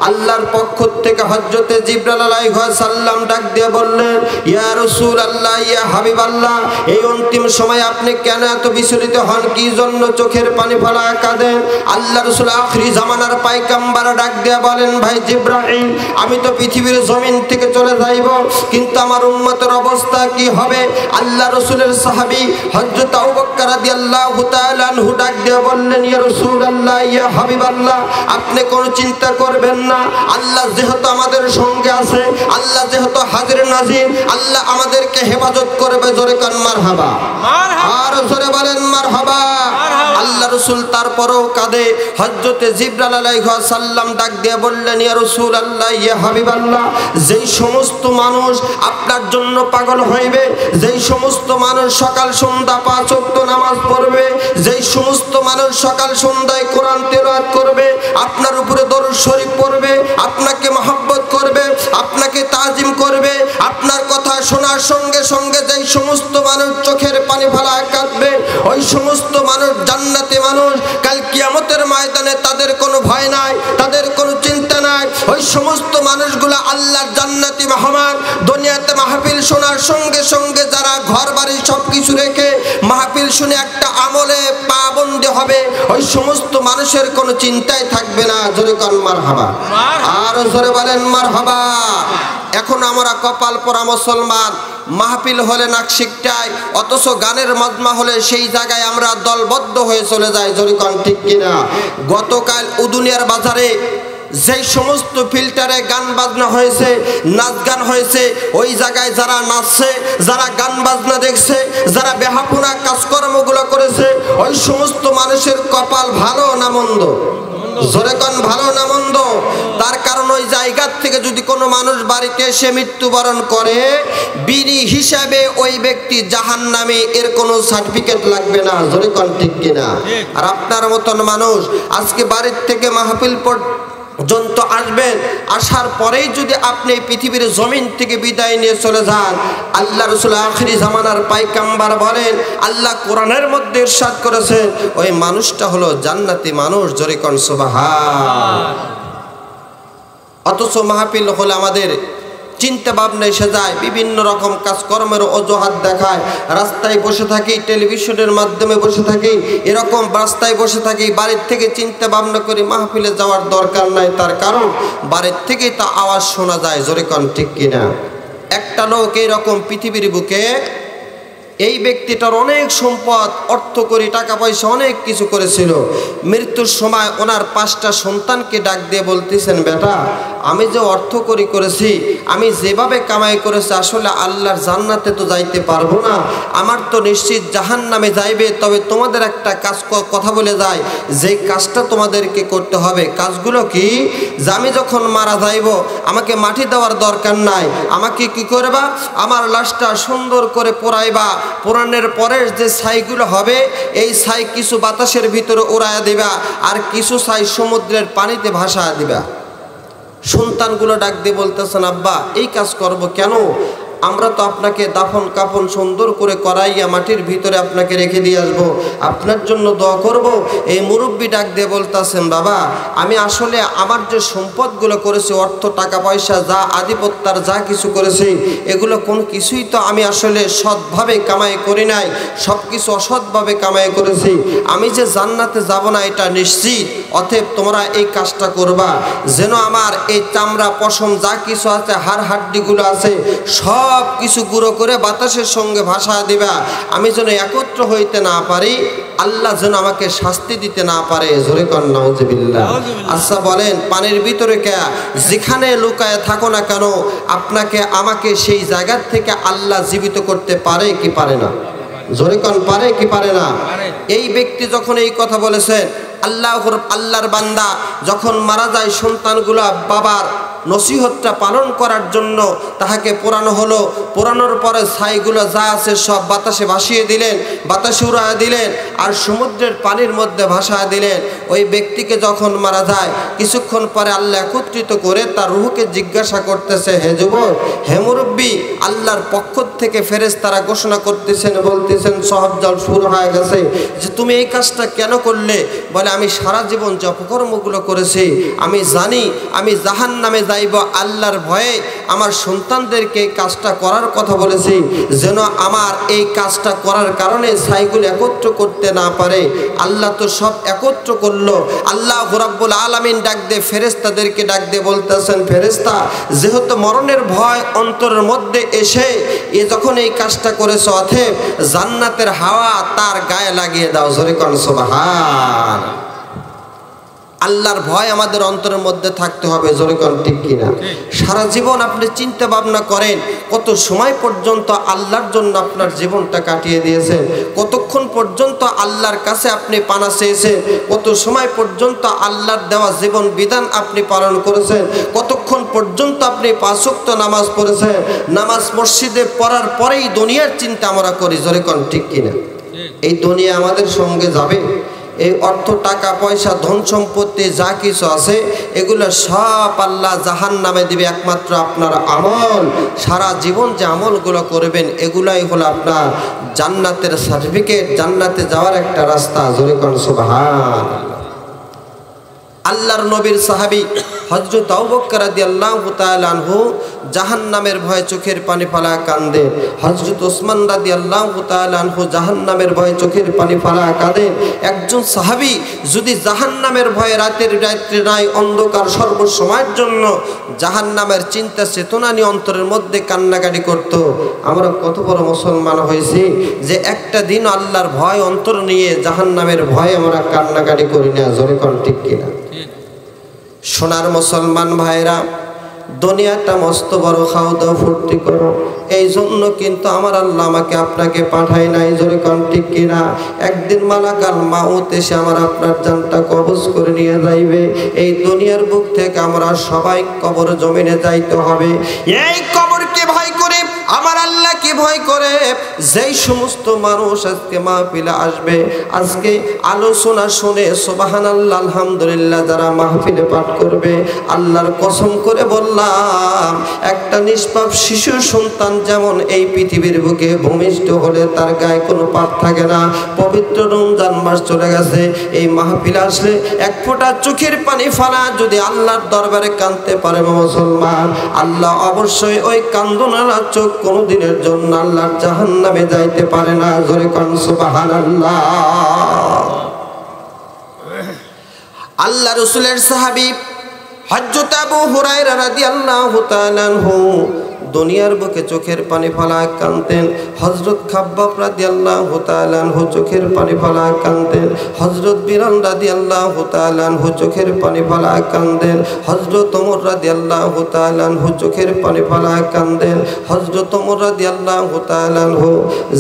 আল্লাহর পক্ষ থেকে হযরতে জিবরাইল আলাইহিস সালাম ডাক দিয়ে বললেন, ইয়া রাসূলুল্লাহ, ইয়া হাবিবাল্লাহ, এই অন্তিম সময় আপনি কেন এত বিচলিত হন? কি জন্য চোখের পানি ফেলা কাঁদেন? আল্লাহ রাসূল আখিরি জামানার পয়গম্বর ডাক দিয়ে বলেন, ভাই জিবরাইল, আমি তো পৃথিবীর জমিন থেকে চলে যাইব, কিন্তু আমার উম্মতের অবস্থা কি হবে? আল্লাহ রাসূলের সাহাবী হযরত আবু বকর রাদিয়াল্লাহু তাআলা আনহু ডাক দিয়ে বললেন, ইয়া রাসূলুল্লাহ, ইয়া হাবিবাল্লাহ, আপনি কোনো চিন্তা করবেন না। আল্লাহ যেহেতু আমাদের সঙ্গে আছে, আল্লাহ যেহেতু হাজির নাজির, আল্লাহ আমাদেরকে হেফাজত করবে। জোরে কান মারহাবা, আর জোরে বলেন মারহাবা। আল্লাহ রাসূল তারপরেও কাঁদে। হযরতে জিবরাইল আলাইহিস সালাম ডাক দিয়ে বললেন, ইয়া রাসূলুল্লাহ, ইয়া হাবিবাল্লাহ, যেই সমস্ত মানুষ আপনার জন্য পাগল হইবে, যেই সমস্ত মানুষ সকাল সন্ধ্যা 5 ওয়াক্ত নামাজ পড়বে, যেই সমস্ত মানুষ সকাল সন্ধ্যায় কোরআন তেলাওয়াত করবে, আপনার উপরে দরুদ শরীফ পড়বে, আপনাকে মহব্বত করবে, আপনাকে তাজিম করবে, আপনার কথা শোনার সঙ্গে সঙ্গে যেই সমস্ত মানুষ চোখের পানি ফেলা কাঁদবে, ওই সমস্ত মানুষ জান্নাতি মানুষ। কাল কিয়ামতের ময়দানে তাদের কোনো ভয় নাই, তাদের কোনো চিন্তা নাই। ওই সমস্ত মানুষগুলো আল্লাহর জান্নাতি মেহমান। দুনিয়াতে মাহফিল শোনার সঙ্গে সঙ্গে যারা ঘর বাড়ি সবকিছু রেখে মাহফিল শুনে একটা আমলে পাবন্দি হবে, ওই সমস্ত মানুষের কোনো চিন্তাই থাকবে না। জোরে কান মারহাবা, আর জোরে বলেন মারহাবা। এখন আমরা কপাল পরা মুসলমান, মাহফিল হলে নাকশিকটায়, অথচ গানের মাজমা হলে সেই জায়গায় আমরা দলবদ্ধ হয়ে চলে যাই। জোরে কান ঠিক কিনা? গতকাল উদুনিয়ার বাজারে যেই সমস্ত ফিল্টারে গান বাজনা হয়েছে, নাচ গান হয়েছে, ওই জায়গায় যারা নাচছে, যারা গান বাজনা দেখছে, যারা বেহাপুনা কাজকর্মগুলো করেছে, ওই সমস্ত মানুষের কপাল ভালো না মন্দ? জোরে কোন ভালো না মন্দ? তার কারণ ওই জায়গার থেকে যদি কোনো মানুষ বাড়িতে এসে মৃত্যুবরণ করে, বিড়ি হিসাবে ওই ব্যক্তি জাহান্নামে, এর কোনো সার্টিফিকেট লাগবে না। জোরে কোন ঠিক কিনা? আর আপনার মতন মানুষ আজকে বাড়ির থেকে মাহফিল পর্যন্ত আসবেন, আসার পরেই যদি আপনি পৃথিবীর জমিন থেকে বিদায় নিয়ে চলে যান, আল্লাহ রাসূল আখিরি জামানার পয়গম্বর বলেন, আল্লাহ কোরআনের মধ্যে ইরশাদ করেছেন, ওই মানুষটা হলো জান্নাতি মানুষ। জোরে কোন সুবহান। অথচ মাহফিল হলে আমাদের চিন্তা ভাবনা এসে যায়, বিভিন্ন রকম কাজকর্মের অজুহাত দেখায়, রাস্তায় বসে থাকি, টেলিভিশনের মাধ্যমে বসে থাকি, এরকম রাস্তায় বসে থাকি, বাড়ির থেকে চিন্তা ভাবনা করি মাহফিলে যাওয়ার দরকার নাই। তার কারণ বাড়ির থেকেই তা আওয়াজ শোনা যায়। জোরে কোন ঠিক কিনা? একটা লোক এইরকম পৃথিবীর বুকে, এই ব্যক্তিটার অনেক সম্পদ, অর্থ করি, টাকা পয়সা অনেক কিছু করেছিল। মৃত্যুর সময় ওনার 5টা সন্তানকে ডাক দিয়ে বলতেছেন, বেটা, আমি যে অর্থ করি করেছি, আমি যেভাবে কামাই করেছি, আসলে আল্লাহর জান্নাতে তো যাইতে পারবো না, আমার তো নিশ্চিত জাহান্নামে যাইবে। তবে তোমাদের একটা কাজ কথা বলে যায়, যে কাজটা তোমাদেরকে করতে হবে। কাজগুলো কি? যে আমি যখন মারা যাইব, আমাকে মাটি দেওয়ার দরকার নাই, আমাকে কি করবা? আমার লাশটা সুন্দর করে পোড়াইবা, পোড়ানোর পরে যে ছাইগুলো হবে, এই ছাই কিছু বাতাসের ভিতরে উড়াইয়া দিবা, আর কিছু ছাই সমুদ্রের পানিতে ভাসায়া দিবা। সন্তানগুলো ডাক দিয়ে বলতেছেন, আব্বা, এই কাজ করব কেন? আমরা তো আপনাকে দাফন কাফন সুন্দর করে করাইয়া মাটির ভিতরে আপনাকে রেখে দিয়ে আসবো, আপনার জন্য দোয়া করব। এই মুরব্বী ডাক দিয়ে বলতেছেন, বাবা, আমি আসলে আমার যে সম্পদগুলো করেছি, অর্থ টাকা পয়সা যা আধিপত্যের যা কিছু করেছি, এগুলো কোনো কিছুই তো আমি আসলে সৎভাবে কামাই করি নাই, সব কিছু অসৎভাবে কামাই করেছি। আমি যে জান্নাতে যাব না এটা নিশ্চিত। অতএব তোমরা এই কাজটা করবা, যেন আমার এই চামড়া পশম যা কিছু আছে, হাড় হাড্ডিগুলো আছে, সব কিছু গুঁড়ো করে বাতাসের সঙ্গে ভাসায় দিবা। আমি যেন একত্র হইতে না পারি, আল্লাহ যেন আমাকে শাস্তি দিতে না পারে। জোরে কর নাউজুবিল্লাহ। আচ্ছা বলেন, পানির ভিতরে কে যেখানে লুকায় থাকো না কেন, আপনাকে আমাকে সেই জায়গার থেকে আল্লাহ জীবিত করতে পারে কি পারে না? জোরে কর পারে কি পারে না? এই ব্যক্তি যখন এই কথা বলেছেন, আল্লাহর বান্দা যখন মারা যায়, সন্তানগুলো বাবার নসিহতটা পালন করার জন্য তাহাকে পোড়ানো হলো। পোড়ানোর পরে ছাইগুলো যা আছে সব বাতাসে ভাসিয়ে দিলেন, বাতাসে উড়ায় দিলেন, আর সমুদ্রের পানির মধ্যে ভাসায় দিলেন। ওই ব্যক্তিকে যখন মারা যায় কিছুক্ষণ পরে আল্লাহ একত্রিত করে তার রূহকে জিজ্ঞাসা করতেছে, হে যুবক, হে মুরব্বী, আল্লাহর পক্ষ থেকে ফেরেশতারা ঘোষণা করতেছেন, বলতেছেন সহব জল শুরু হয়ে গেছে, যে তুমি এই কাজটা কেন করলে? বলে আমি সারা জীবন যে অপকর্মগুলো করেছি, আমি জানি আমি জাহান্নামে যাইব, আল্লাহর ভয়ে আমার সন্তানদেরকে এই কাজটা করার কথা বলেছি, যেন আমার এই কাজটা করার কারণে ছাইগুলো একত্র করতে না পারে। আল্লাহ তো সব একত্র করলো। আল্লাহ রাব্বুল আলামিন ডাক দিয়ে ফেরেশতাদেরকে ডাক দিয়ে বলতেছেন, ফেরেশতা, যেহেতু মরণের ভয় অন্তরের মধ্যে এসে যখন এই কাজটা করেছো, অতএব জান্নাতের হাওয়া তার গায়ে লাগিয়ে দাও। জোরে কোন সুবহান। আল্লাহর ভয় আমাদের অন্তরের মধ্যে থাকতে হবে। জোরে কোন ঠিক কিনা? সারা জীবন আপনি চিন্তা ভাবনা করেন কত সময় পর্যন্ত আল্লাহর জন্য আপনার জীবনটা কাটিয়ে দিয়েছেন, কতক্ষণ পর্যন্ত আল্লাহর কাছে আপনি পানা চেয়েছেন, কত সময় পর্যন্ত আল্লাহর দেওয়া জীবন বিধান আপনি পালন করেছেন, কতক্ষণ পর্যন্ত আপনি 5 ওয়াক্ত নামাজ পড়েছেন। নামাজ মসজিদে পড়ার পরেই দুনিয়ার চিন্তা আমরা করি। জোরে কোন ঠিক কিনা? এই দুনিয়া আমাদের সঙ্গে যাবে। এই অর্থ, টাকা পয়সা, ধন সম্পত্তি যা কিছু আছে এগুলো সব আল্লাহ জাহান্নামে দিবে। একমাত্র আপনার আমল, সারা জীবন যে আমলগুলো করবেন এগুলাই হলো আপনার জান্নাতের সার্টিফিকেট, জান্নাতে যাওয়ার একটা রাস্তা। জোরে কোন সুবহানাল্লাহ। আল্লাহর নবীর সাহাবী হযরত আবু বকর রাদিয়াল্লাহু তাআলা আনহু জাহান্নামের ভয়ে চোখের পানি ফেলা কাঁদে। হযরত ওসমান রাদিয়াল্লাহু তাআলা আনহু জাহান্নামের ভয়ে চোখের পানি ফেলা কাঁদে। একজন সাহাবী যদি জাহান্নামের ভয়ে রাতের রাত্রে নাই, অন্ধকার সর্বসময়ের জন্য জাহান্নামের চিন্তা চেতনা নিয়ে অন্তরের মধ্যে কান্নাকাটি করত। আমরা কত বড় মুসলমান হয়েছি যে একটা দিন আল্লাহর ভয় অন্তর নিয়ে জাহান্নামের ভয়ে আমরা কান্নাকাটি করি না। জোরে কোন ঠিক কিনা? সোনার মুসলমান ভাইরা, দুনিয়াটা মস্ত বড়, খাও দাও ফুর্তি করো, এই জন্য কিন্তু আমার আল্লাহ আমাকে আপনাকে পাঠায় নাই। জোরে কোন ঠিক কিনা? একদিন মালাকাল মাউত এসে আমার আপনার জানটা কবজ করে নিয়ে যাইবে। এই দুনিয়ার বুক থেকে আমরা সবাই কবর জমিনে যাইতে হবে। এই কবরকে ভয় করে আমার আল্লাহকে ভয় করে যেই সমস্ত মানুষ আজকে মাহফিলে আসবে, আজকে আলোচনা শুনে সুবহানাল্লাহ আলহামদুলিল্লাহ যারা মাহফিলে পাঠ করবে, আল্লাহর কসম করে বললাম, একটা নিষ্পাপ শিশু সন্তান যেমন এই পৃথিবীর বুকে ভূমিষ্ঠ হলে তার গায়ে কোনো পাপ থাকে না। পবিত্র রমজান মাস চলে গেছে, এই মাহফিলে আসলে এক ফোঁটা চোখের পানি ফালা যদি আল্লাহর দরবারে কাঁদতে পারে মুসলমান, আল্লাহ অবশ্যই ওই কান্দনারা চোখ কোনদিনের জন্য আল্লাহর জাহান্নামে যাইতে পারে না। জোরে কোন সুবহানাল্লাহ। আল্লাহ রাসূলের সাহাবী হযরত আবু হুরায়রা রাদিয়াল্লাহু তাআলা আনহু দুনিয়ার বুকে চোখের পানি ফেলা কাঁদতেন। হযরত খাব্বাব রাদিয়াল্লাহু তাআলা আনহু চোখের পানি ফেলা কাঁদতেন। হযরত বিলাল রাদিয়াল্লাহু তাআলা আনহু চোখের পানি ফেলা কাঁদতেন। হযরত ওমর রাদিয়াল্লাহু তাআলা আনহু চোখের পানি ফেলা কাঁদতেন। হযরত ওমর রাদিয়াল্লাহু তাআলা আনহু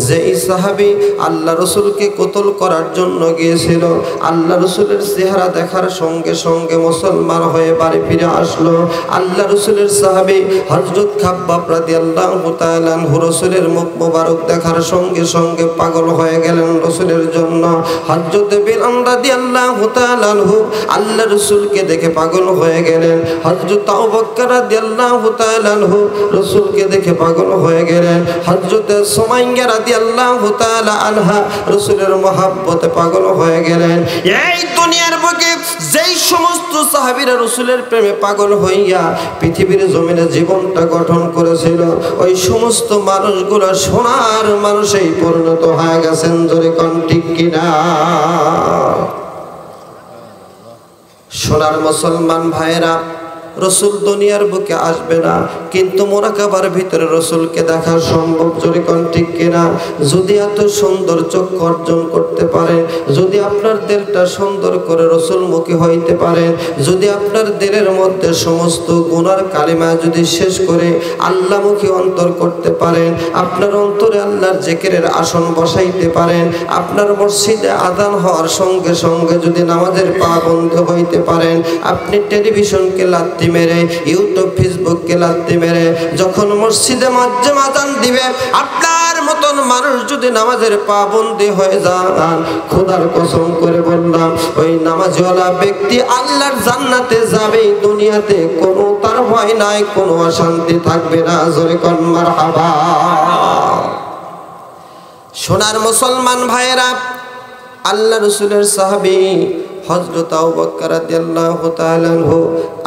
যেই সাহাবী আল্লাহ রাসূলকে কতল করার জন্য গিয়েছিল, আল্লাহ রাসূলের চেহারা দেখার সঙ্গে সঙ্গে মুসলমান হয়ে বাড়ি ফিরে আসলো। আল্লাহ রাসূলের সাহাবী হযরত খাব্বাব রাদিয়াল্লাহু তাআলা আনহু রাসূলের মুখ মোবারক দেখার সঙ্গে সঙ্গে পাগল হয়ে গেলেন রাসূলের জন্য। হযরত বিলাল রাদিয়াল্লাহু তাআলা আনহু আল্লাহ রাসূলকে দেখে পাগল হয়ে গেলেন। হযরত আবু বকর রাদিয়াল্লাহু তাআলা আনহু রাসূলকে দেখে পাগল হয়ে গেলেন। হযরত সুমাইয়া রাদিয়াল্লাহু তাআলা আনহা রাসূলের মহব্বতে পাগল হয়ে গেলেন। এই দুনিয়ার বুকে যেই সমস্ত সাহাবীরা রাসূলের প্রেমে পাগল হইয়া পৃথিবীর জমিনে জীবনটা গঠন করেছিল, ওই সমস্ত মানুষগুলো সোনার মানুষেই পরিণত হয়ে গেছেন। জোরে কোন ঠিক কিনা? সোনার মুসলমান ভাইরা, রসুল দুনিয়ার বুকে আসবে না, কিন্তু মোরাকাবার ভিতরে রসুলকে দেখা সম্ভব। জোরে কোন ঠিক কিনা? যদি এত সুন্দর চক্ষু অর্জন করতে পারেন, যদি আপনার দিলটা সুন্দর করে রসুলমুখী হইতে পারেন, যদি আপনার দিলের মধ্যে সমস্ত গুনার কালিমা যদি শেষ করে আল্লাহমুখী অন্তর করতে পারেন, আপনার অন্তরে আল্লাহর জিকিরের আসন বসাইতে পারেন, আপনার মসজিদে আযান হওয়ার সঙ্গে সঙ্গে যদি নামাজের পাবন্ধ হইতে পারেন, আপনি টেলিভিশনকে লাত্তি মেরে, ইউটিউব ফেসবুককে লাত্তি মেরে যখন মসজিদে মুয়াজ্জিন আযান দিবে, আপনার মতন মানুষ যদি নামাজের পাবন্দি হয়ে যান, খোদার কসম করে বললাম ওই নামাজওয়ালা ব্যক্তি আল্লাহর জান্নাতে যাবে। দুনিয়াতে কোনো তার ভয় নাই, কোনো অশান্তি থাকবে না। জোরে কোন মারহাবা। সোনার মুসলমান ভাইয়েরা, আল্লাহ রাসূলের সাহাবী হযরত আবু বকর রাদিয়াল্লাহু তাআলা আনহু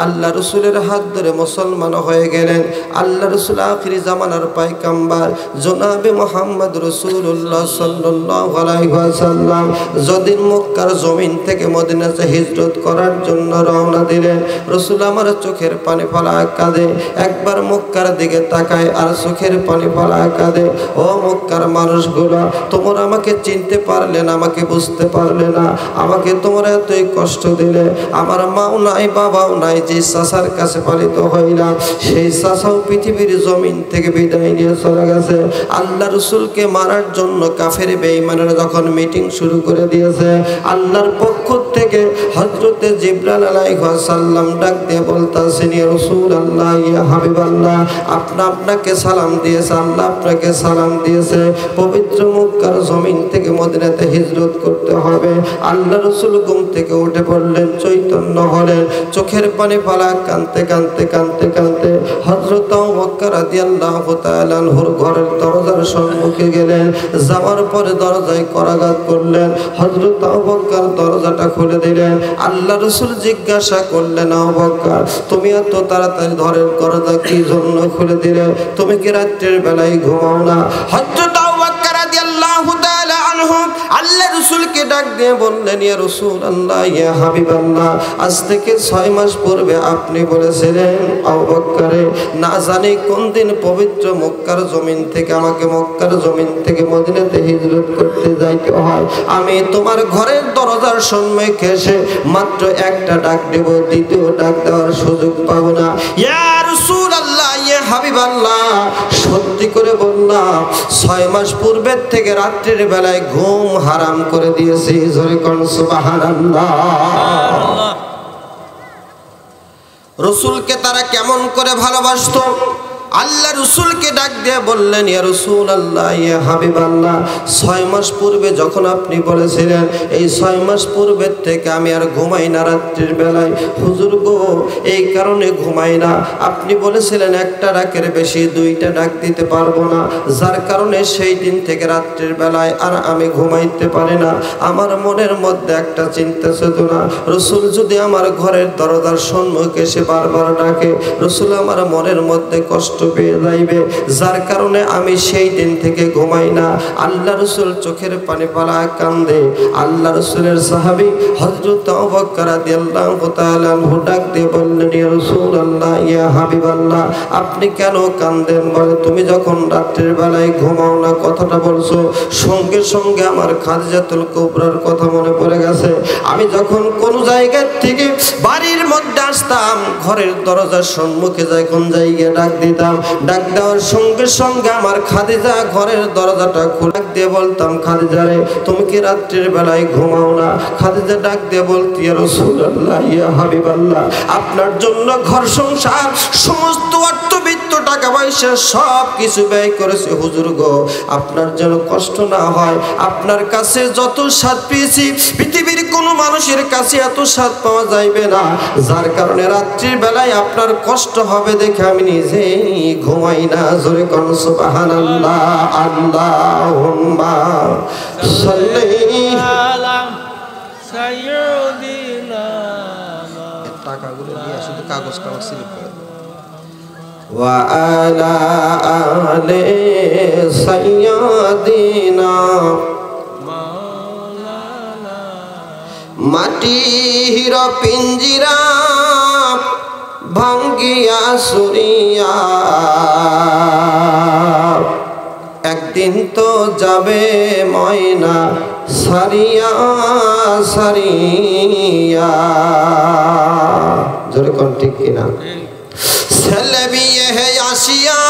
আল্লাহ রাসূলের হাত ধরে মুসলমান হয়ে গেলেন। আল্লাহ রাসূল আখিরি জামানার পয়গম্বর জনাবে মুহাম্মদ রাসূলুল্লাহ সাল্লাল্লাহু আলাইহি ওয়াসাল্লাম যদিন মক্কার জমিন থেকে মদিনাতে হিজরত করার জন্য রওনা দিলেন, রাসূল আমার চোখের পানি ফেলায় কাঁদে। একবার মক্কার দিকে তাকায় আর চোখের পানি ফেলায় কাঁদে। ও মক্কার মানুষগুলো, তোমরা আমাকে চিনতে পারলে না, আমাকে বুঝতে পারলে না, আমাকে তোমরা এতই কষ্ট দিলে। আমার মাও নাই, বাবাও নাই, যে চাচার কাছে পালিত হইলাম সেই চাচাও পৃথিবীর জমিন থেকে বিদায় নিয়ে চলে গেছে। আল্লাহ রাসূলকে মারার জন্য কাফের বেঈমানেরা যখন মিটিং শুরু করে দিয়েছে, আল্লাহর পক্ষ থেকে হযরতে জিবরাইল আলাইহিস সালাম ডাক দিয়ে বলতাছেন, ইয়া রাসূলুল্লাহ, ইয়া হাবিবাল্লাহ, আপনাকে সালাম দিয়েছে, আল্লাহ আপনাকে সালাম দিয়েছে। পবিত্র মক্কার জমিন থেকে মদিনাতে হিজরত করতে হবে। আল্লাহ রাসূল ঘুম থেকে উঠে পড়লেন, চৈতন্য হলেন, চোখের পানি ফেলা কাঁদতে কাঁদতে কাঁদতে কাঁদতে হযরত আবু বকর রাদিয়াল্লাহু তাআলা আনহুর ঘরের দরজার সম্মুখে গেলেন। যাওয়ার পরে দরজায় করাঘাত করলেন। হযরত আবু বকর দরজাটা খুলে দিলেন। আল্লাহ রাসূল জিজ্ঞাসা করলেন, আবু বকর, তুমি এত তাড়াতাড়ি ঘরের দরজা কি জন্য খুলে দিলে? তুমি কি রাত্রির বেলায় ঘুমাও না? হযরত আবু বকর রাদিয়াল্লাহু তাআলা আনহু আল্লাহ রাসূলকে ডাক দিয়ে বললেন, ইয়া রাসূলুল্লাহ, ইয়া হাবিবাল্লাহ, আজ থেকে 6 মাস পূর্বে আপনি বলেছিলেন, আবু বকরে, না জানি কোন দিন পবিত্র মক্কার জমিন থেকে আমাকে মক্কার জমিন থেকে মদিনাতে হিজরত করতে যাইতে হয়। আমি তোমার ঘরের দরজার সম্মুখে এসে মাত্র একটা ডাক দেব, দ্বিতীয় ডাক দেওয়ার সুযোগ পাবো না। ইয়া রাসূলুল্লাহ, ইয়া হাবিবাল্লাহ, সত্যি করে বললাম 6 মাস পূর্বের থেকে রাত্রির বেলায় ঘুম হারাম করে দিয়েছি। জোরে কোন সুবহানাল্লাহ। রাসূলকে তারা কেমন করে ভালোবাসতো। আল্লাহ রাসূলকে ডাক দিয়ে বললেন, ইয়া রাসূলুল্লাহ, ইয়া হাবিবাল্লাহ, 6 মাস পূর্বে যখন আপনি বলেছিলেন, এই 6 মাস পূর্বের থেকে আমি আর ঘুমাই না রাত্রির বেলায়। হুজুর গো, এই কারণে ঘুমাই না, আপনি বলেছিলেন একটা ডাকের বেশি 2টা ডাক দিতে পারবো না, যার কারণে সেই দিন থেকে রাত্রির বেলায় আর আমি ঘুমাইতে পারি না। আমার মনের মধ্যে একটা চিন্তা চেতনা, রাসূল যদি আমার ঘরের দরজার সম্মুখে এসে বারবার ডাকে, রাসূল আমার মনের মধ্যে কষ্ট পেয়ে যাইবে, যার কারণে আমি সেই দিন থেকে ঘুমাই না। আল্লাহ রাসূল চোখের পানি ফেলায় কান্দে। আল্লাহ রাসূলের সাহাবী হযরত আবু বকর রাদিয়াল্লাহু তাআলা আনহু ডাক দিয়ে বললেন, ইয়া রাসূলুল্লাহ, ইয়া হাবিবাল্লাহ, আপনি কেন কান্দেন? বলে, তুমি যখন রাত্রির বেলায় ঘুমাও না কথাটা বলছো, সঙ্গে সঙ্গে আমার খাদিজাতুল কুবরার কথা মনে পড়ে গেছে। আমি যখন কোন জায়গা থেকে বাড়ির মধ্যে আসতাম, ঘরের দরজার সম্মুখে যখন জায়গা ডাক দিতাম, ডাক দেওয়ার সঙ্গে সঙ্গে আমার খাদিজা ঘরের দরজাটা খুলে দিয়ে বলতাম, খাদিজা রে, তুমি কি রাত্রির বেলায় ঘুমাও না? খাদিজা ডাক দিয়ে বলতি, ইয়া রাসূলুল্লাহ, ইয়া হাবিবাল্লাহ, আপনার জন্য ঘর সংসার সমস্ত অর্থবিত্ত টাকা পয়সা সব কিছু ব্যয় করেছে হুজুর গো, আপনার যেন কষ্ট না হয়। আপনার কাছে যত স্বাদ পেয়েছি পৃথিবীর কোনো মানুষের কাছে এত স্বাদ পাওয়া যাইবে না, যার কারণে রাত্রির বেলায় আপনার কষ্ট হবে দেখে আমি নিজেই ঘুমাই না। জোরে কোন সুবহানাল্লাহ। আল্লাহুম্মা সাল্লি আলা সাইয়্যিদিনা, টাকাগুলো দিয়ে শুধু কাগজটা সিলিপ করে ওয়া আলা আলি সাইয়্যিদিনা মাওলানা। মাটির পিঞ্জিরা ভাঙ্গিয়া সুরিয়া, একদিন তো যাবে ময়না সারিয়া সারিয়া। জোরে কোন ঠিক কিনা? ছেলে বিয়ে আসিয়া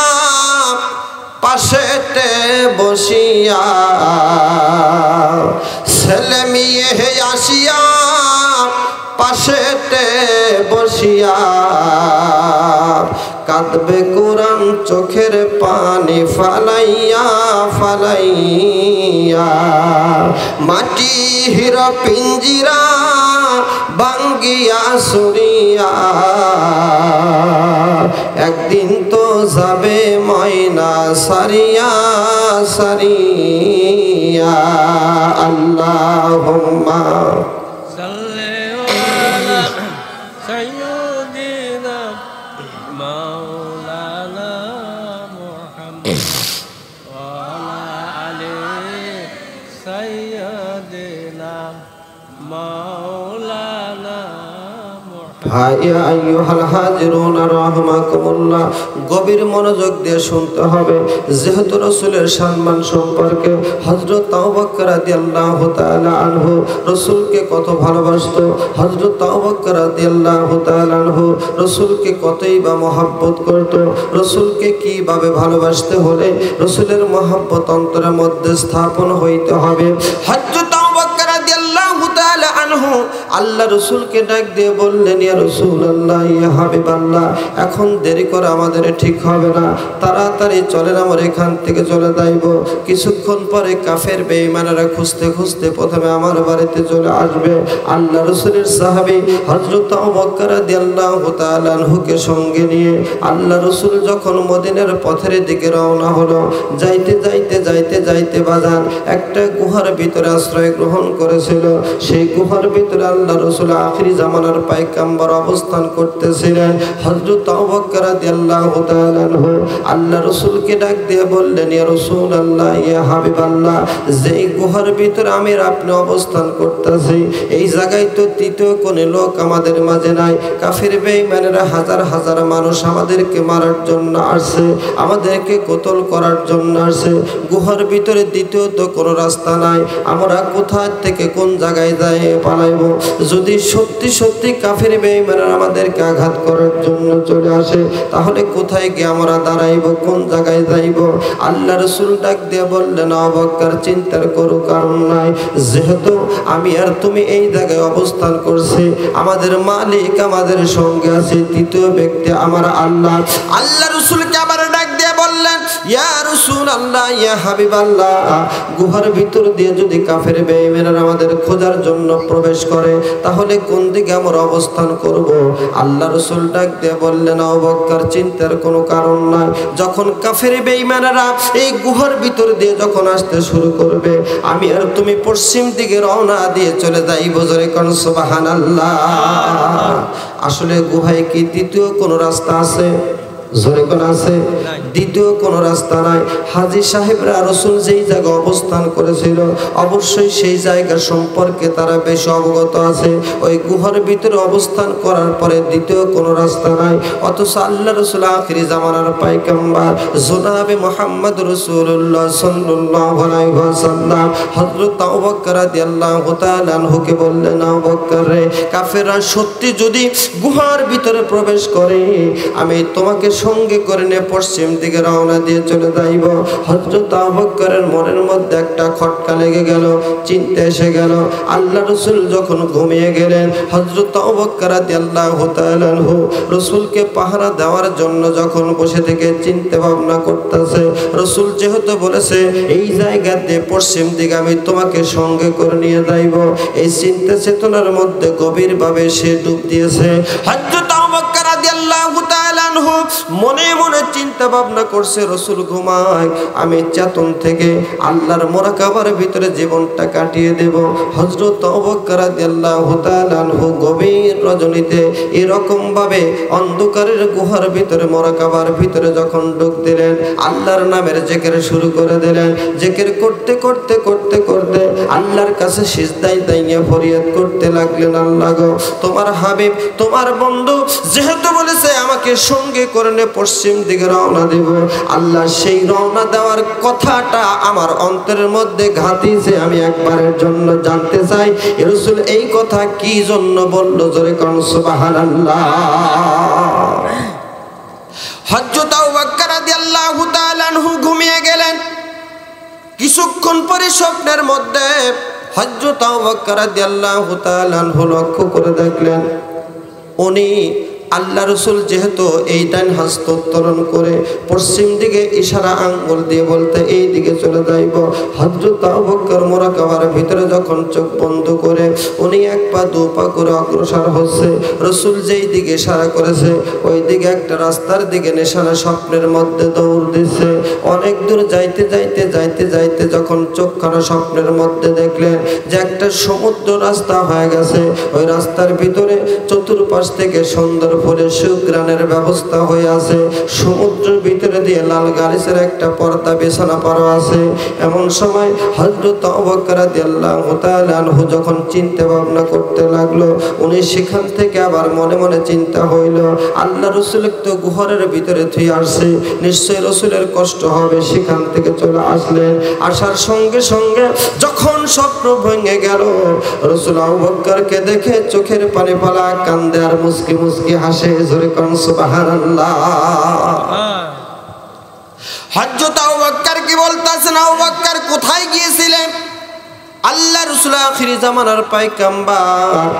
পাশেতে বসিয়া, ছেলে মেয়ে আসিয়া পাশেতে বসিয়া কাঁদবে কোরআন চোখের পানি ফালাইয়া ফালাইয়া মাটি হীরা পিঞ্জিরা ভাঙ্গিয়া সরিয়া একদিন তো যাবে ময়না সারিয়া সারিয়া আল্লাহুম্মা সাল্লি আলা সাইয়্যিদিনা মাওলানা মুহাম্মদ ওয়া আলা আলি সাইয়্যিদিনা মাওলানা গভীর মনোযোগ দিয়ে শুনতে হবে, যেহেতু রাসূলের সম্মান সম্পর্কে হযরত আবু বকর রাদিয়াল্লাহু তাআলা আনহু রাসূলকে কত ভালোবাসতো, হযরত আবু বকর রাদিয়াল্লাহু তাআলা আনহু রাসূলকে কতই বা মহব্বত করত। রাসূলকে কিভাবে ভালোবাসতে হলে রাসূলের মহব্বত অন্তরের মধ্যে স্থাপন হইতে হবে। হযরত আবু বকর রাদিয়াল্লাহু তাআলা আনহু আল্লাহ রাসূলকে ডাক দিয়ে বললেন, ইয়া রাসূলুল্লাহ, ইয়া হাবিবাল্লাহ, এখন দেরি করে আমাদের ঠিক হবে না, তাড়াতাড়ি চলেন, আমরা এখান থেকে চলে যাইব। কিছুক্ষণ পরে কাফের বেঈমানেরা খুঁজতে খুঁজতে প্রথমে আমার বাড়িতে চলে আসবে। আল্লাহ রাসূলের সাহাবী হযরত আবু বকর রাদিয়াল্লাহু তাআলা আনহুকে সঙ্গে নিয়ে আল্লাহ রাসূল যখন মদিনার পথের দিকে রওনা হলো, যাইতে যাইতে যাইতে যাইতে বাজার একটা গুহার ভিতরে আশ্রয় গ্রহণ করেছিল। সেই গুহার ভিতরে আল্লাহ রাসূল আখিরি জামানার পয়গম্বর অবস্থান করতেছিলেন। হযরত আবু বকর রাদিয়াল্লাহু তাআলা আনহু আল্লাহ রাসূলকে ডাক দিয়ে বললেন, ইয়া রাসূলুল্লাহ, ইয়া হাবিবাল্লাহ, যেই গুহার ভিতরে আমি আপনি অবস্থান করতেছি, এই জায়গায় তো তৃতীয় কোনো লোক আমাদের মাঝে নাই। কাফির বেঈমানেরা হাজার হাজার মানুষ আমাদেরকে মারার জন্য আসছে, আমাদেরকে কতল করার জন্য আসছে। গুহার ভিতরে দ্বিতীয় তো কোনো রাস্তা নাই, আমরা কোথা থেকে কোন জায়গায় যাই পালাইব? যদি সত্যি সত্যি কাফির বেঈমানরা আমাদেরকে আঘাত করার জন্য চলে আসে, তাহলে কোথায় গিয়ে আমরা দাঁড়াইব, কোন জায়গায় যাইব? আল্লাহ রাসূল ডাক দিয়ে বললেন, আবু বকর, চিন্তার কোনো কারণ নাই, যেহেতু আমি আর তুমি এই জায়গায় অবস্থান করছি, আমাদের মালিক আমাদের সঙ্গে আছে, তৃতীয় ব্যক্তি আমার আল্লাহ। আল্লাহ রাসূলকে আবার ডাক দিয়ে বললেন, ইয়া রাসূলুল্লাহ, ইয়া হাবিবাল্লাহ, গুহার ভিতর দিয়ে যদি কাফের বেঈমানরা আমাদের খোঁজার জন্য প্রবেশ করে, তাহলে কোন দিকে আমরা অবস্থান করব? আল্লাহ রাসূল ডাক দিয়ে বললেন, আবু বকর, চিন্তার কোনো কারণ নাই, যখন কাফের বেঈমানরা এই গুহার ভিতর দিয়ে যখন আসতে শুরু করবে, আমি আর তুমি পশ্চিম দিকে রওনা দিয়ে চলে যাইব। জোরে কোন সুবহানাল্লাহ। আসলে গুহায় কি দ্বিতীয় কোনো রাস্তা আছে? জোরে কোন আছে? দ্বিতীয় কোনো রাস্তা নাই। হাজী সাহেবরা রাসূল যেই জায়গায় অবস্থান করেছিল, অবশ্যই সেই জায়গা সম্পর্কে তারা বেশ অবগত আছে। ওই গুহার ভিতরে অবস্থান করার পরে দ্বিতীয় কোনো রাস্তা নাই। অথচ আল্লাহ রাসূল আখিরি জামানার পয়গম্বর জনাবে মুহাম্মদ রাসূলুল্লাহ সাল্লাল্লাহু আলাইহি ওয়াসাল্লাম হযরত আবু বকর রাদিয়াল্লাহু তাআলা আনহুকে বললেন, আবু বকর রে, কাফেররা সত্যি যদি গুহার ভিতরে প্রবেশ করে, আমি তোমাকে সঙ্গে করে নিয়ে পশ্চিম দিকে রওনা দিয়ে চলে যাইব। হযরত আবু বকরের মনের মধ্যে একটা খটকা লেগে গেল, চিন্তা এসে গেল। আল্লাহ রাসূল যখন ঘুমিয়ে গেলেন, হযরত আবু বকর রাদিয়াল্লাহু তাআলা আনহু রাসূলকে পাহারা দেওয়ার জন্য যখন বসে থেকে চিন্তা ভাবনা করতেছে, রাসূল যেহেতু বলেছে এই জায়গাতে পশ্চিম দিকে আমি তোমাকে সঙ্গে করে নিয়ে যাইব, এই চিন্তা চেতনার মধ্যে গভীরভাবে সে ডুব দিয়েছে। হযরত আবু বকর রাদিয়াল্লাহু তাআলা আনহু মনে মনে চিন্তা ভাবনা করছে, রাসূল ঘুমায়, আমি চেতন থেকে আল্লাহর মুরাকাবার ভিতরে জীবনটা কাটিয়ে দেব। হযরত আবু বকর রাদিয়াল্লাহু তাআলা আনহু গভীর রজনীতে এরকম ভাবে অন্ধকারের গুহার ভিতরে মুরাকাবার ভিতরে যখন ঢুক দিলেন, আল্লাহর নামের জিকির শুরু করে দিলেন। জিকির করতে করতে করতে করতে আল্লাহর কাছে সিজদায় দাঁড়িয়ে ফরিয়াদ করতে লাগলেন, আল্লাহ গো, তোমার হাবিব, তোমার বন্ধু যেহেতু বলেছে আমাকে সঙ্গে করে পশ্চিম দিকে রওনা দেব, আল্লাহ সেই রওনা দেওয়ার কথাটা আমার অন্তরের মধ্যে ঘাতিছে, আমি একবারের জন্য জানতে চাই রাসূল এই কথা কি জন্য বলল? জোরে কোন সুবহানাল্লাহ। হযরত আবু বকর রাদিয়াল্লাহু তাআলা আনহু ঘুমিয়ে গেলেন। কিছুক্ষণ পরে স্বপ্নের মধ্যে হযরত আবু বকর রাদিয়াল্লাহু তাআলা আনহু লক্ষ্য করে দেখলেন উনি আল্লাহ রসুল যেহেতু এই ডান হস্ত উত্তোলন করে পশ্চিম দিকে ইশারা আঙ্গুল দিয়ে বলতে এই দিকে চলে যাইব। হযরত আবু বকর মুরাকাবার ভিতরে যখন চোখ বন্ধ করে উনি এক পা দু পা করে অগ্রসর হচ্ছে, রসুল যেই দিকে ইশারা করেছে ওই দিকে একটা রাস্তার দিকে নিশানা স্বপ্নের মধ্যে দৌড় দিচ্ছে। অনেক দূর যাইতে যাইতে যাইতে যাইতে যখন চোখখানা স্বপ্নের মধ্যে দেখলেন যে একটা সমুদ্র রাস্তা হয়ে গেছে, ওই রাস্তার ভিতরে চতুর্পাশ থেকে সুন্দর ফুলে সুগ্রানের ব্যবস্থা হয়ে আছে, সমুদ্রের ভিতরে দিয়ে লাল গালিচের একটা পর্দা বিছানা পারা আছে। এমন সময় হযরত আবু বকর রাদিয়াল্লাহু তাআলা আনহু যখন চিন্তা ভাবনা করতে লাগলো, উনি সেখান থেকে আবার মনে মনে চিন্তা হইল আল্লাহ রসুল তো ঘরের ভিতরে থুই আসছে, নিশ্চয়ই রসুলের কষ্ট হবে, সেখান থেকে চলে আসলেন। আসার সঙ্গে সঙ্গে যখন স্বপ্ন ভেঙে গেল, রসুল আবু বকরকে দেখে চোখের পানি ফেলা কান্দে আর মুস্কি মুস্কি হাসে। জোরে কোন সুবহানাল্লাহ। হযরত আবু বকর কি বলতেছেন, আবু বকর কোথায় গিয়েছিলেন? আল্লাহ রাসূল আখিরি জামানার পায়গাম্বার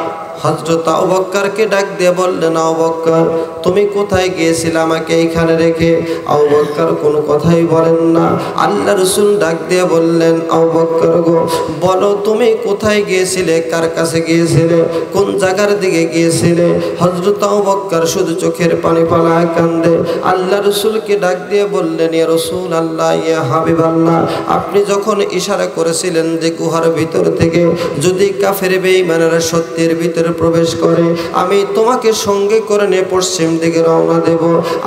হযরত আবু বকরকে ডাক দিয়ে বললেন, আবু বকর তুমি কোথায় গিয়েছিলে আমাকে এইখানে রেখে? আবু বকর কোনো কথাই বলেন না। আল্লাহ রাসূল ডাক দিয়ে বললেন, আবু বকর গো বলো তুমি কোথায় গিয়েছিলে, কার কাছে গিয়েছিলে, কোন জায়গার দিকে গিয়েছিলে? হযরত আবু বকর শুধু চোখের পানি ফেলায় কান্দে। আল্লাহ রাসূলকে ডাক দিয়ে বললেন, ইয়া রাসূলুল্লাহ, ইয়া হাবিবাল্লাহ, আপনি যখন ইশারা করেছিলেন যে গুহার ভিতর থেকে যদি কাফের বেঈমানেরা সত্যের ভিতরে প্রবেশ করে আমি তোমাকে সঙ্গে করে নিয়ে পশ্চিম দিকে রওনা দেব,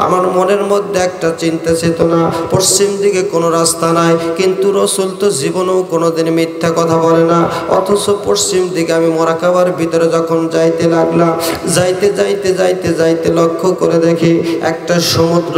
আমার মনের মধ্যে একটা চিন্তা চেতনা, পশ্চিম দিকে কোনো রাস্তা নাই, কিন্তু রসুল তো জীবনেও কোনোদিন মিথ্যা কথা বলে না, অথচ পশ্চিম দিকে আমি মুরাকাবার ভিতরে যখন যাইতে লাগলাম, যাইতে যাইতে যাইতে যাইতে লক্ষ্য করে দেখি একটা সমুদ্র,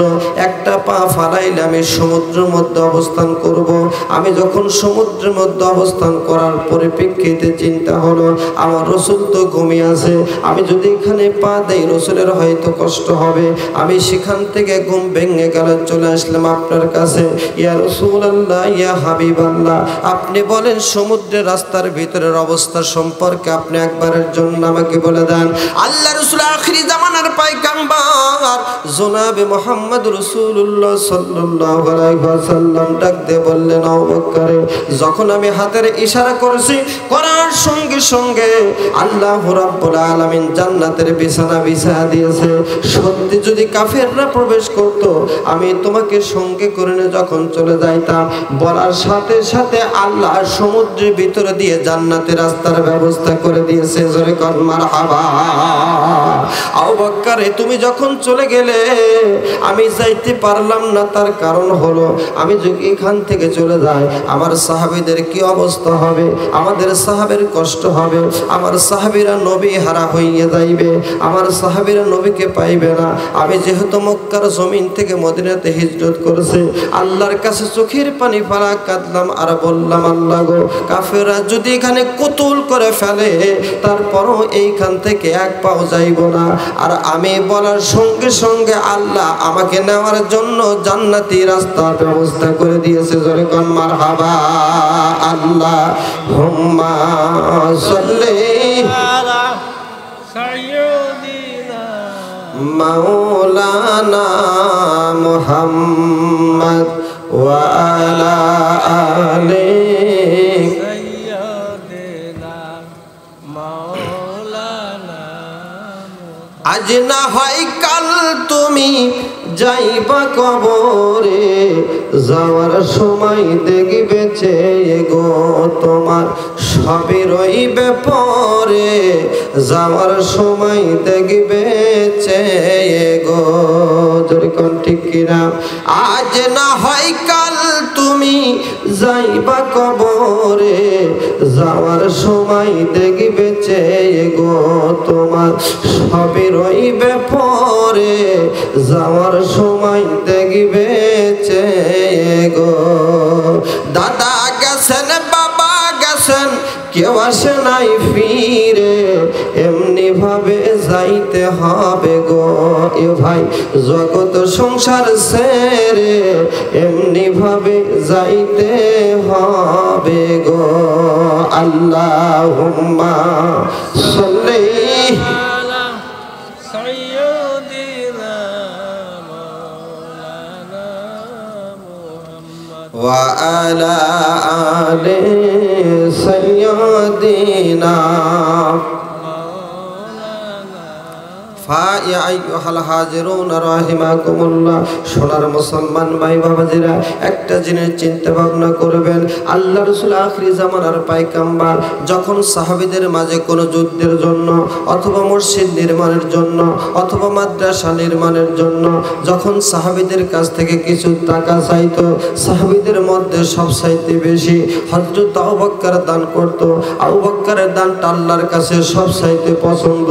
একটা পা ফালাইলে আমি সমুদ্রের মধ্যে অবস্থান করব। আমি যখন সমুদ্রের মধ্যে অবস্থান করার পরিপ্রেক্ষিতে চিন্তা হলো আমার রসুল তো ঘুমিয়ে আছে, আমি যদি এখানে পা দেই রসুলের হয়তো কষ্ট হবে। আমি সেখান থেকে ঘুম ভেঙে গেল, চলে আসলাম আপনার কাছে। ইয়া রাসূলুল্লাহ, ইয়া হাবিবাল্লাহ, আপনি বলেন সমুদ্রের রাস্তার ভিতরের অবস্থা সম্পর্কে আপনি একবারের জন্য আমাকে বলে দেন। আল্লাহ রাসূল আখিরি জামানার পায়গাম্বার জনাবে মুহাম্মদ রাসূলুল্লাহ সাল্লাল্লাহু আলাইহি ওয়াসাল্লাম ডাক দিয়ে বললেন, আবু বকর যখন আমি হাতের ইশারা করেছি, করার সঙ্গে সঙ্গে আল্লাহ রাব্বুল আলামিন জান্নাতের বিছানা বিছায়া দিয়েছে। সত্যি যদি কাফেররা প্রবেশ করত আমি তোমাকে সঙ্গে করে নিয়ে যখন চলে যাইতাম, বলার সাথে সাথে আল্লাহ সমুদ্রের ভিতরে দিয়ে জান্নাতের রাস্তার ব্যবস্থা করে দিয়েছে। জোরে কোন মারহাবা। আবু বকর তুমি যখন চলে গেলে আমি যাইতে পারলাম না, তার কারণ হলো আমি যদি এখান থেকে চলে যাই আমার সাহাবীদের কি অবস্থা হবে, আমাদের সাহাবের কষ্ট হবে, আমার সাহাবীরা নবী হারা হইয়া যাইবে, আমার সাহাবীরা নবীকে পাইবে না। আমি যেহেতু মক্কার জমিন থেকে মদিনাতে হিজরত করেছি, আল্লাহর কাছে চোখের পানি ফেলা কাঁদলাম আর বললাম, আল্লাহ গো কাফেররা যদি এখানে কতল করে ফেলে তারপরও এইখান থেকে এক পাও যাইব না। আর আমি বলার সঙ্গে সঙ্গে আল্লাহ আমাকে নেওয়ার জন্য জান্নাতি রাস্তার ব্যবস্থা করে দিয়েছে। জোরে কোন মারহাবা। আল্লাহ হুম্মা সাল্লি আলা সাইয়্যিদিনা মাওলানা মুহাম্মদ ওয়া আলা আলিহি সাইয়্যিদিনা মাওলানা। আজ না হয় কাল তুমি যাইবা কবরে, যাওয়ার সময় দেখবে চেয়ে গো তোমার সবই রইবে পরে, যাওয়ার সময় দেখবে চেয়ে গো। জোরে কোন ঠিক কিনা? আজ না হয় কাল তুমি যাইবা কবরে, যাওয়ার সময় দেখবে চেয়ে গো তোমার সবই রইবে পরে, যাওয়ার সময় দেখবে চেয়ে গো। দাদা গেছেন, বাবা গেছেন, কেউ আসে নাই ফিরে, এমনি ভাবে যাইতে হবে গো। এ ভাই জগৎ সংসার ছেড়ে এমনি ভাবে যাইতে হবে গো। আল্লাহুম্মা সাল্লি على سيدنا مولانا محمد ওয়া আলা আলি সাইয়্যিদিনা সোনার মুসলমান ভাই বাবাজিরা, একটা জিনিস চিন্তা ভাবনা করবেন। আল্লাহ রাসূল আখিরি জামানার পায়গাম্বার যখন সাহাবীদের মাঝে কোনো যুদ্ধের জন্য অথবা মসজিদ নির্মাণের জন্য অথবা মাদ্রাসা নির্মাণের জন্য যখন সাহাবীদের কাছ থেকে কিছু টাকা চাইতো, সাহাবীদের মধ্যে সবচাইতে বেশি হযরত আবু বকর দান করত। আবু বকরের দানটা আল্লাহর কাছে সবচাইতে পছন্দ।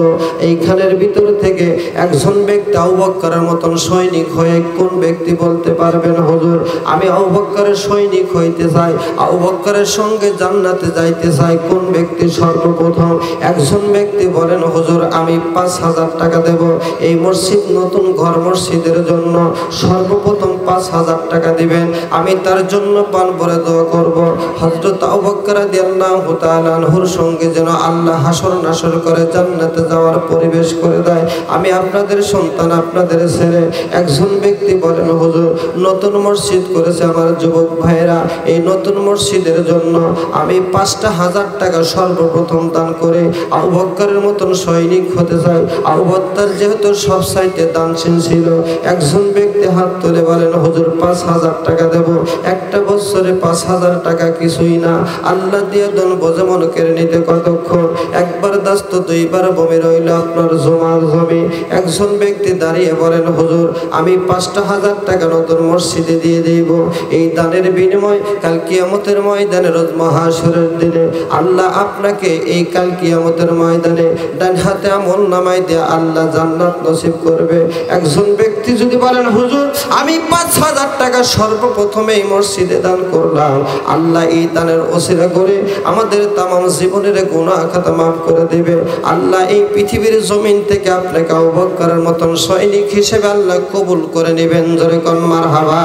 এইখানের ভিতর থেকে একজন ব্যক্তি আবু বকরের মতন সৈনিক হয়ে কোন ব্যক্তি বলতে পারবেন, হুজুর আমি আবু বকরের সৈনিক হইতে চাই, আবু বকরের সঙ্গে জান্নাতে যাইতে চাই? কোন ব্যক্তি সর্বপ্রথম? একজন ব্যক্তি বলেন, হুজুর আমি ৫,০০০ টাকা দেব এই মসজিদ নতুন ঘর মসজিদের জন্য, সর্বপ্রথম ৫,০০০ টাকা দিবেন, আমি তার জন্য পান ভরে দোয়া করব। হযরত আবু বকর রাদিয়াল্লাহু তাআলা আনহুর সঙ্গে যেন আল্লাহ হাসর নাসর করে জান্নাতে যাওয়ার পরিবেশ করে দেয়। আমি আপনাদের সন্তান, আপনাদের ছেলে। একজন ব্যক্তি বলেন, হুজুর নতুন মসজিদ করেছে আমার যুবক ভাইরা, এই নতুন মসজিদের জন্য আমি ৫,০০০ টাকা সর্বপ্রথম দান করে আবু বকরের মতন সৈনিক হতে চাই। আবু বকর যেহেতু সব সাইতে দানশীল ছিল, একজন ব্যক্তি হাত তুলে বলেন, হুজুর ৫,০০০ টাকা দেব। একটা বছরে ৫,০০০ টাকা কিছুই না, আল্লাহ দিয়ে দন বোঝে মন কেড়ে নিতে কতক্ষণ? একবার দাস্ত দুইবার বমি রইল আপনার জমার জমি। একজন ব্যক্তি দাঁড়িয়ে বলেন, হুজুর আমি ৫,০০০ টাকা নতুন মসজিদে দিয়ে দেব। এই দানের বিনিময় কাল কিয়ামতের ময়দানে রোজ মহাশরের দিনে আল্লাহ আপনাকে এই কাল কিয়ামতের ময়দানে ডান হাতে আমল নামাই দিয়ে আল্লাহ জান্নাত নসিব করবে। একজন ব্যক্তি যদি বলেন, হুজুর আমি ৫,০০০ টাকা সর্বপ্রথমে এই মসজিদে দান করলাম, আল্লাহ এই দানের ওসিলা করে আমাদের তামাম জীবনের গুনাহ খাতা মাফ করে দেবে। আল্লাহ এই পৃথিবীর জমিন থেকে আপনাকে আবু বকরের মতন সৈনিক হিসেবে আল্লাহ কবুল করে নেবেন। জোরে কোন মারহাবা।